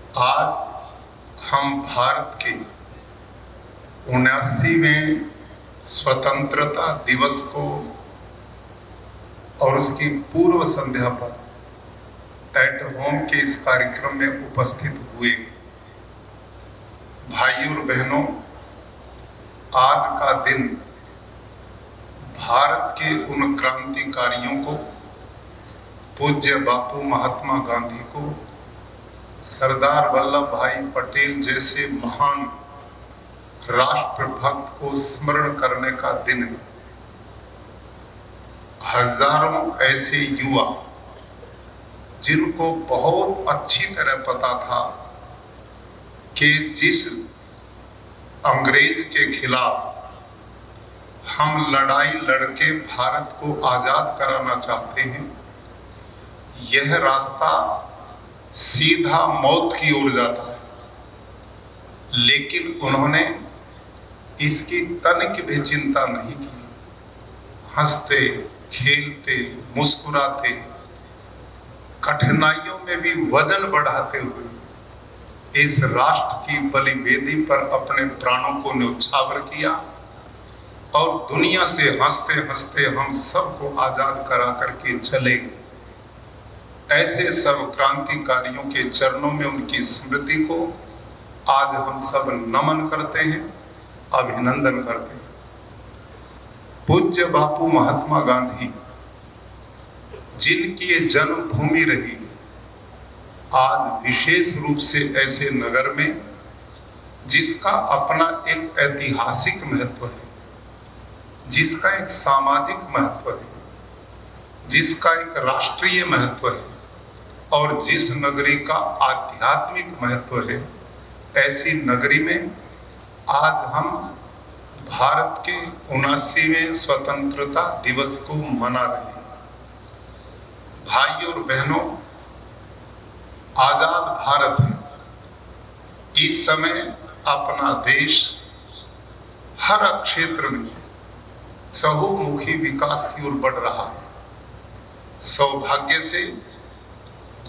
आज हम भारत के 79वें स्वतंत्रता दिवस को और उसकी पूर्व संध्या पर एट होम के इस कार्यक्रम में उपस्थित हुए। भाइयों और बहनों, आज का दिन भारत के उन क्रांतिकारियों को, पूज्य बापू महात्मा गांधी को, सरदार वल्लभ भाई पटेल जैसे महान राष्ट्रभक्त को स्मरण करने का दिन है। हजारों ऐसे युवा जिनको बहुत अच्छी तरह पता था कि जिस अंग्रेज के खिलाफ हम लड़ाई लड़के भारत को आजाद कराना चाहते हैं, यह रास्ता सीधा मौत की ओर जाता है, लेकिन उन्होंने इसकी तनिक भी चिंता नहीं की। हंसते खेलते मुस्कुराते, कठिनाइयों में भी वजन बढ़ाते हुए इस राष्ट्र की बलिवेदी पर अपने प्राणों को न्यौछावर किया और दुनिया से हंसते हंसते हम सबको आजाद करा करके चले गए। ऐसे सब क्रांतिकारियों के चरणों में उनकी स्मृति को आज हम सब नमन करते हैं, अभिनंदन करते हैं। पूज्य बापू महात्मा गांधी, जिनकी ये जन्मभूमि रही है, आज विशेष रूप से ऐसे नगर में जिसका अपना एक ऐतिहासिक महत्व है, जिसका एक सामाजिक महत्व है, जिसका एक राष्ट्रीय महत्व है और जिस नगरी का आध्यात्मिक महत्व है, ऐसी नगरी में आज हम भारत के 79वें स्वतंत्रता दिवस को मना रहे हैं। भाइयों और बहनों, आजाद भारत में इस समय अपना देश हर क्षेत्र में चहुमुखी विकास की ओर बढ़ रहा है। सौभाग्य से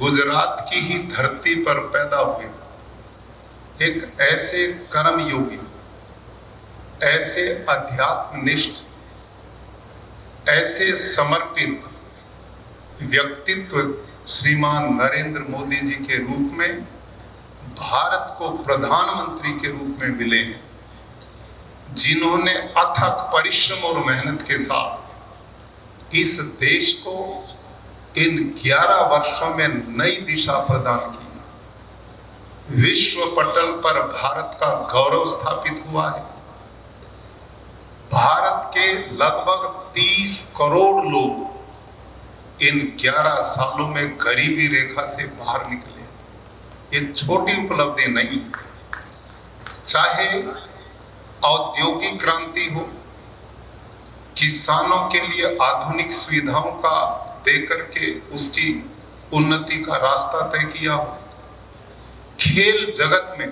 गुजरात की ही धरती पर पैदा हुए एक ऐसे कर्मयोगी, ऐसे अध्यात्मनिष्ठ, ऐसे समर्पित व्यक्तित्व श्रीमान नरेंद्र मोदी जी के रूप में भारत को प्रधानमंत्री के रूप में मिले हैं, जिन्होंने अथक परिश्रम और मेहनत के साथ इस देश को इन 11 वर्षों में नई दिशा प्रदान की। विश्व पटल पर भारत का गौरव स्थापित हुआ है। भारत के लगभग 30 करोड़ लोग इन 11 सालों में गरीबी रेखा से बाहर निकले। ये छोटी उपलब्धि नहीं है। चाहे औद्योगिक क्रांति हो, किसानों के लिए आधुनिक सुविधाओं का देकर के उसकी उन्नति का रास्ता तय किया हो, खेल जगत में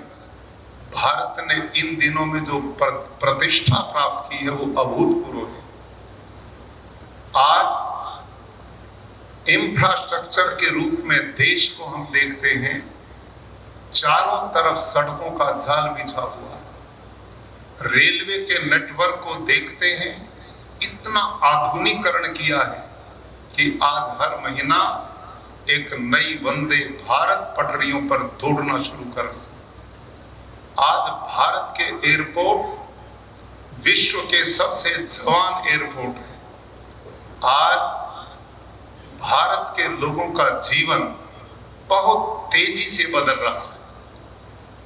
भारत ने इन दिनों में जो प्रतिष्ठा प्राप्त की है वो अभूतपूर्व है। आज इंफ्रास्ट्रक्चर के रूप में देश को हम देखते हैं, चारों तरफ सड़कों का जाल बिछा हुआ है। रेलवे के नेटवर्क को देखते हैं, इतना आधुनिकीकरण किया है कि आज हर महीना एक नई वंदे भारत पटरियों पर दौड़ना शुरू कर रही है। आज भारत के एयरपोर्ट विश्व के सबसे जवान एयरपोर्ट है। आज भारत के लोगों का जीवन बहुत तेजी से बदल रहा है।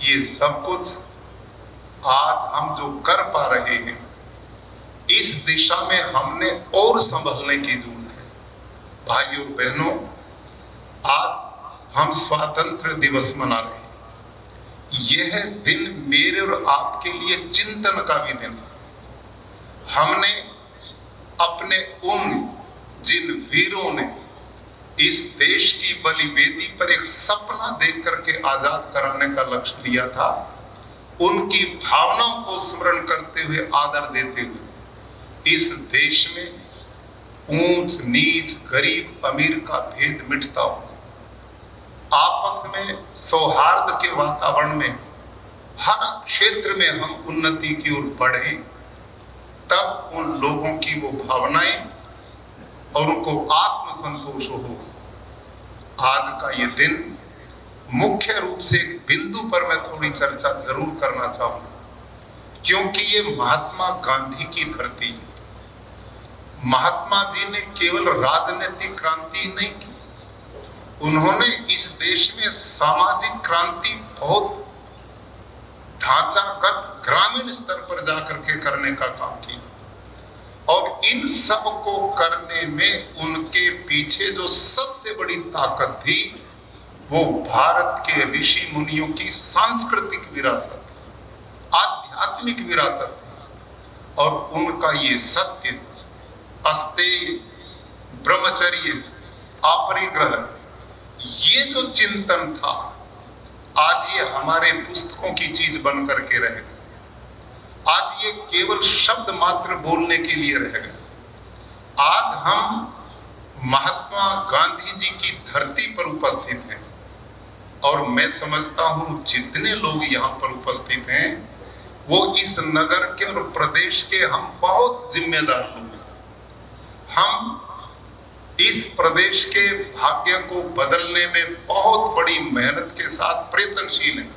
ये सब कुछ आज हम जो कर पा रहे हैं, इस दिशा में हमने और संभलने की जरूरत है। भाइयों बहनों, आज हम स्वतंत्र दिवस मना रहे हैं। यह दिन मेरे और आपके लिए चिंतन का भी दिन है। हमने अपने उन जिन वीरों ने इस देश की बलिवेदी पर एक सपना देख करके आजाद कराने का लक्ष्य लिया था, उनकी भावनाओं को स्मरण करते हुए, आदर देते हुए इस देश में ऊंच नीच, गरीब अमीर का भेद मिटता हो। आपस में सौहार्द के वातावरण में हर क्षेत्र में हम उन्नति की ओर बढ़े, तब उन लोगों की वो भावनाएं और उनको आत्मसंतोष हो। आज का ये दिन मुख्य रूप से एक बिंदु पर मैं थोड़ी चर्चा जरूर करना चाहूंगा, क्योंकि ये महात्मा गांधी की धरती है। महात्मा जी ने केवल राजनीतिक क्रांति नहीं की, उन्होंने इस देश में सामाजिक क्रांति बहुत ढांचागत ग्रामीण स्तर पर जाकर के करने का काम किया, और इन सब को करने में उनके पीछे जो सबसे बड़ी ताकत थी वो भारत के ऋषि मुनियों की सांस्कृतिक विरासत, आध्यात्मिक विरासत है। और उनका ये सत्य, अस्तेय, ब्रह्मचर्य, अपरिग्रह, ये जो चिंतन था, आज ये हमारे पुस्तकों की चीज बन करके रह गया। आज ये केवल शब्द मात्र बोलने के लिए रह गया। आज हम महात्मा गांधी जी की धरती पर उपस्थित हैं, और मैं समझता हूं जितने लोग यहाँ पर उपस्थित हैं वो इस नगर के और प्रदेश के हम बहुत जिम्मेदार लोग हैं। हम इस प्रदेश के भाग्य को बदलने में बहुत बड़ी मेहनत के साथ प्रयत्नशील हैं।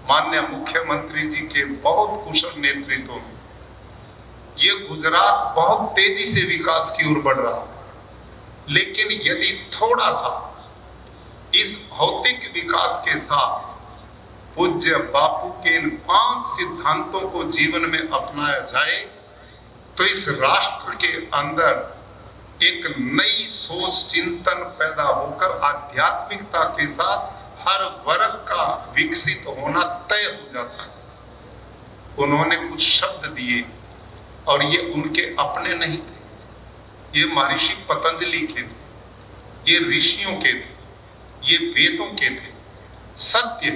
माननीय मुख्यमंत्री जी के बहुत कुशल नेतृत्व में ये गुजरात बहुत तेजी से विकास की ओर बढ़ रहा है। लेकिन यदि थोड़ा सा इस भौतिक विकास के साथ पूज्य बापू के इन 5 सिद्धांतों को जीवन में अपनाया जाए, तो इस राष्ट्र के अंदर एक नई सोच, चिंतन पैदा होकर आध्यात्मिकता के साथ हर वर्ग का विकसित होना तय हो जाता है। उन्होंने कुछ शब्द दिए, और ये उनके अपने नहीं थे, ये महर्षि पतंजलि के थे, ये ऋषियों के थे, ये वेदों के थे। सत्य,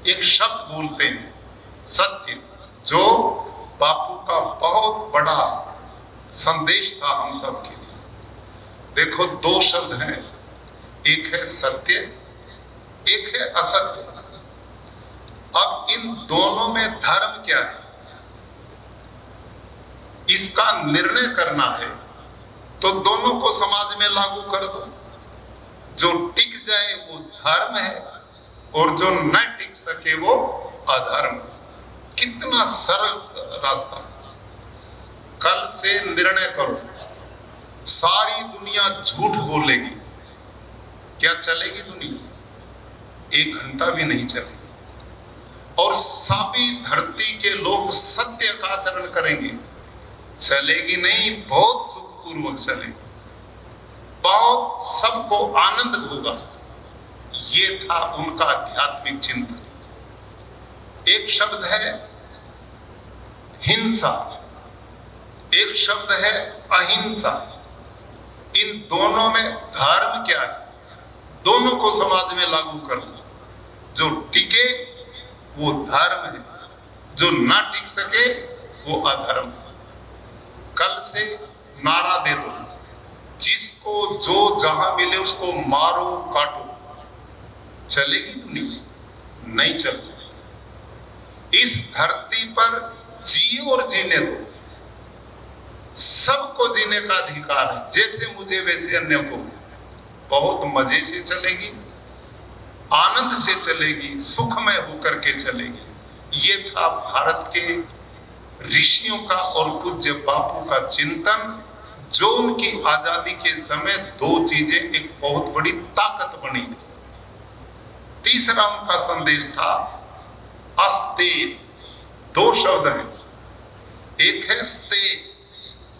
एक शब्द बोलते हैं सत्य, जो बापू का बहुत बड़ा संदेश था हम सब के लिए। देखो, 2 शब्द हैं, एक है सत्य, एक है असत्य। अब इन दोनों में धर्म क्या है, इसका निर्णय करना है तो दोनों को समाज में लागू कर दो। जो टिक जाए वो धर्म है, और जो न टिक सके वो अधर्म है। कितना सरल रास्ता है। कल से निर्णय करो, सारी दुनिया झूठ बोलेगी, क्या चलेगी दुनिया? 1 घंटा भी नहीं चलेगी। और सभी धरती के लोग सत्य का आचरण करेंगे, चलेगी नहीं, बहुत सुखपूर्वक चलेगी, बहुत सबको आनंद होगा। ये था उनका आध्यात्मिक चिंतन। एक शब्द है हिंसा, एक शब्द है अहिंसा। इन दोनों में धर्म क्या है, दोनों को समाज में लागू कर दो। जो टिके वो धर्म है, जो ना टिक सके वो अधर्म है। कल से नारा दे दो, जिसको जो जहां मिले उसको मारो काटो। चलेगी दुनिया? नहीं चल सकती। इस धरती पर जियो और जीने दो, सबको जीने का अधिकार है, जैसे मुझे वैसे अन्य को। बहुत मजे से चलेगी, आनंद से चलेगी, सुखमय होकर के चलेगी। ये था भारत के ऋषियों का और पूज्य बापू का चिंतन, जो उनकी आजादी के समय 2 चीजें एक बहुत बड़ी ताकत बनी थी। तीसरा उनका संदेश था अस्तेय। 2 शब्द हैं, एक है स्तेय,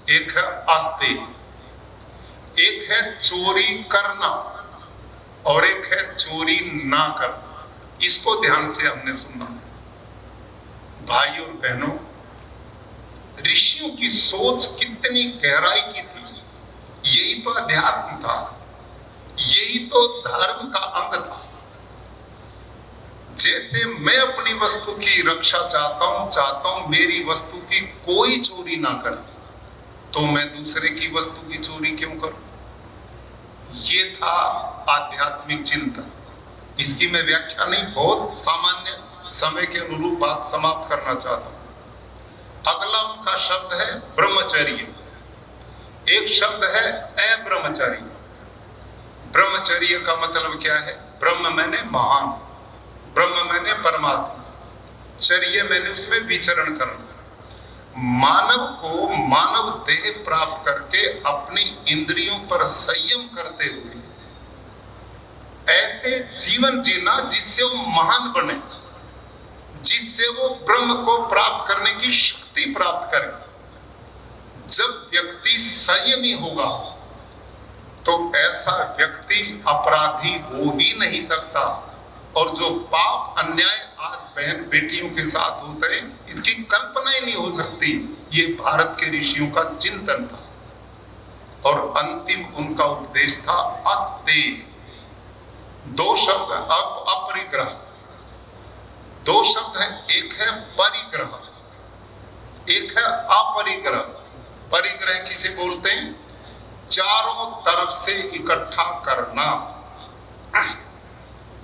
एक है अस्तेय। एक है चोरी करना और एक है चोरी ना करना। इसको ध्यान से हमने सुना है। भाई और बहनों, ऋषियों की सोच कितनी गहराई की थी। यही तो अध्यात्म था, यही तो धर्म का अंग था। जैसे मैं अपनी वस्तु की रक्षा चाहता हूं मेरी वस्तु की कोई चोरी ना करे, तो मैं दूसरे की वस्तु की चोरी क्यों करूं? ये था आध्यात्मिक चिंतन। इसकी मैं व्याख्या नहीं, बहुत सामान्य समय के अनुरूप बात समाप्त करना चाहता हूं। अगला उनका शब्द है ब्रह्मचर्य। एक शब्द है अब्रह्मचर्य। ब्रह्मचर्य का मतलब क्या है? ब्रह्म मैंने महान, ब्रह्म मैंने परमात्मा, चर्य मैंने उसमें विचरण करना। मानव को मानव देह प्राप्त करके अपनी इंद्रियों पर संयम करते हुए ऐसे जीवन जीना जिससे वो महान बने, जिससे वो ब्रह्म को प्राप्त करने की शक्ति प्राप्त करे। जब व्यक्ति संयमी होगा तो ऐसा व्यक्ति अपराधी हो ही नहीं सकता। और जो पाप अन्याय आज बहन बेटियों के साथ होते हैं, इसकी कल्पना ही नहीं हो सकती। ये भारत के ऋषियों का चिंतन था और अंतिम उनका उपदेश था अस्ते। दो शब्द अपरिग्रह, दो शब्द हैं, एक है परिग्रह, एक है अपरिग्रह। परिग्रह किसे बोलते हैं? चारों तरफ से इकट्ठा करना।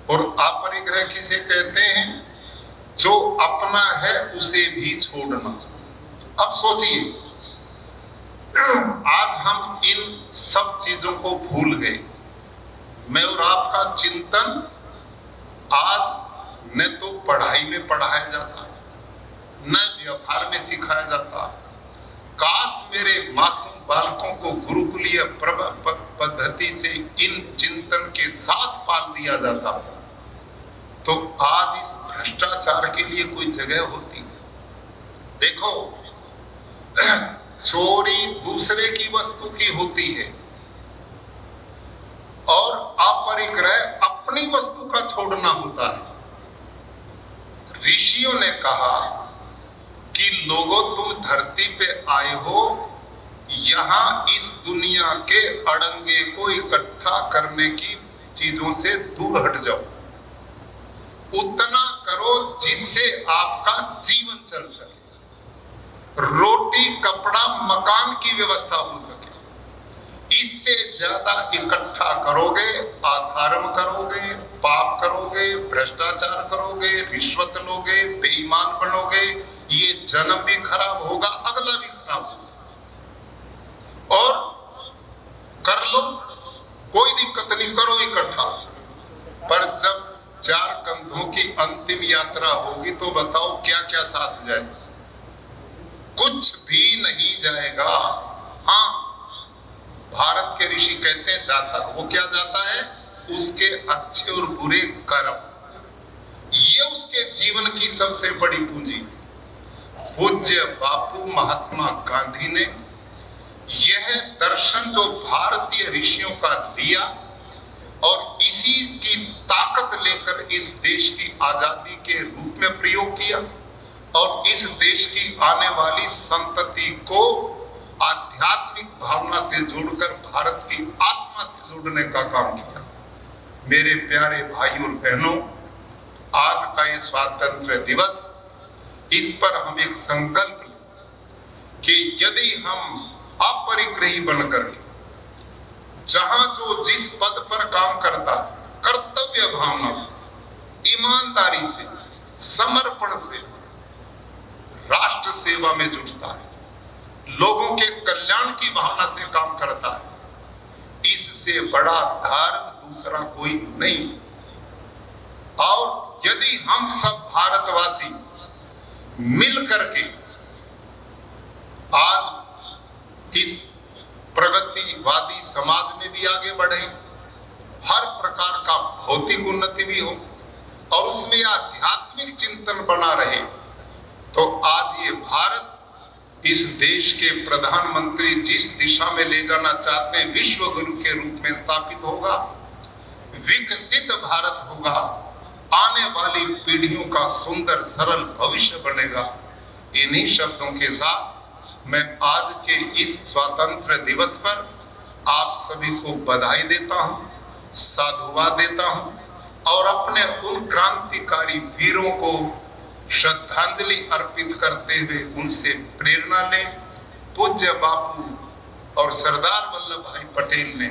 और अपरिग्रह किसे कहते हैं? जो अपना है उसे भी छोड़ना। अब सोचिए, आज हम इन सब चीजों को भूल गए। मैं और आपका चिंतन आज न तो पढ़ाई में पढ़ाया जाता, न व्यवहार में सिखाया जाता। काश मेरे मासूम बालकों को गुरुकुलीय पद्धति से इन चिंतन के साथ पाल दिया जाता, तो आज इस भ्रष्टाचार के लिए कोई जगह होती। देखो, चोरी दूसरे की वस्तु की होती है और अपरिग्रह अपनी वस्तु का छोड़ना होता है। ऋषियों ने कहा कि लोगों, तुम धरती पे आए हो, यहां इस दुनिया के अड़ंगे को इकट्ठा करने की चीजों से दूर हट जाओ। उतना करो जिससे आपका जीवन चल सके, रोटी कपड़ा मकान की व्यवस्था हो सके। इससे ज्यादा इकट्ठा करोगे, अधर्म करोगे, पाप करोगे, भ्रष्टाचार करोगे, रिश्वत लोगे, बेईमान बनोगे, ये जन्म भी खराब होगा, अगला भी खराब होगा। और कर लो, कोई दिक्कत नहीं, करो इकट्ठा। पर जब चार कंधों की अंतिम यात्रा होगी तो बताओ क्या क्या साथ जाएगा? कुछ भी नहीं जाएगा। हाँ, भारत के ऋषि कहते हैं जाता, वो क्या जाता है? उसके अच्छे और बुरे कर्म। ये उसके जीवन की सबसे बड़ी पूंजी है। पूज्य बापू महात्मा गांधी ने यह दर्शन जो भारतीय ऋषियों का लिया और इसी की ताकत लेकर इस देश की आजादी के रूप में प्रयोग किया और इस देश की आने वाली संतति को आध्यात्मिक भावना से जोड़कर भारत की आत्मा से जोड़ने का काम किया। मेरे प्यारे भाइयों और बहनों, आज का ये स्वातंत्र्य दिवस, इस पर हम एक संकल्प लें कि यदि हम अपरिग्रही बनकर के जहां जो जिस पद पर काम करता है, कर्तव्य भावना से, ईमानदारी से, समर्पण से, राष्ट्र सेवा में जुटता है, लोगों के कल्याण की भावना से काम करता है, इससे बड़ा धर्म दूसरा कोई नहीं। और यदि हम सब भारतवासी मिल करके आज इस प्रगतिवादी समाज में भी आगे बढ़े, हर प्रकार का भौतिक उन्नति भी हो और उसमें आध्यात्मिक चिंतन बना रहे, तो आज ये भारत इस देश के प्रधानमंत्री जिस दिशा में ले जाना चाहते हैं, विश्व गुरु के रूप में स्थापित होगा, विकसित भारत होगा, आने वाली पीढ़ियों का सुंदर सरल भविष्य बनेगा। इन्हीं शब्दों के साथ मैं आज के इस स्वतंत्र दिवस पर आप सभी को बधाई देता हूं, साधुवाद देता हूं और अपने उन क्रांतिकारी वीरों को श्रद्धांजलि अर्पित करते हुए उनसे प्रेरणा लें। पूज्य बापू और सरदार वल्लभ भाई पटेल ने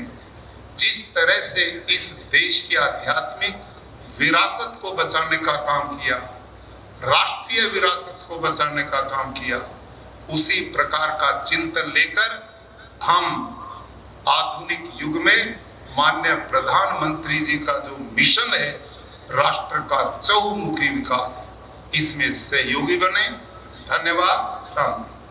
जिस तरह से इस देश की आध्यात्मिक विरासत को बचाने का काम किया, राष्ट्रीय विरासत को बचाने का काम किया, उसी प्रकार का चिंतन लेकर हम आधुनिक युग में माननीय प्रधानमंत्री जी का जो मिशन है राष्ट्र का चहुमुखी विकास, इसमें सहयोगी बने। धन्यवाद। शांति।